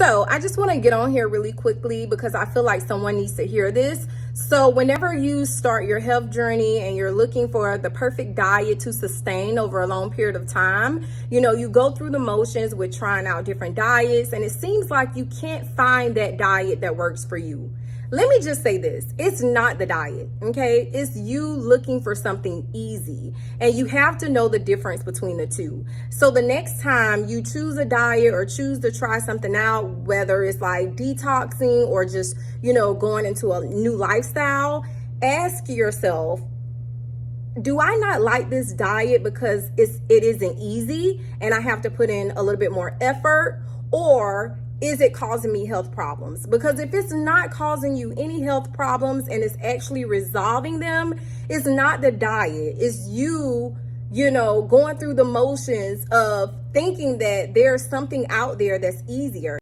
So I just want to get on here really quickly because I feel like someone needs to hear this. So whenever you start your health journey and you're looking for the perfect diet to sustain over a long period of time, you go through the motions with trying out different diets, and it seems like you can't find that diet that works for you. Let me just say this. It's not the diet, okay? It's you looking for something easy, and you have to know the difference between the two. So the next time you choose a diet or choose to try something out, whether it's like detoxing or just, going into a new lifestyle, ask yourself, do I not like this diet because it isn't easy and I have to put in a little bit more effort, or is it causing me health problems? Because if it's not causing you any health problems and it's actually resolving them, it's not the diet. It's you, going through the motions of thinking that there's something out there that's easier.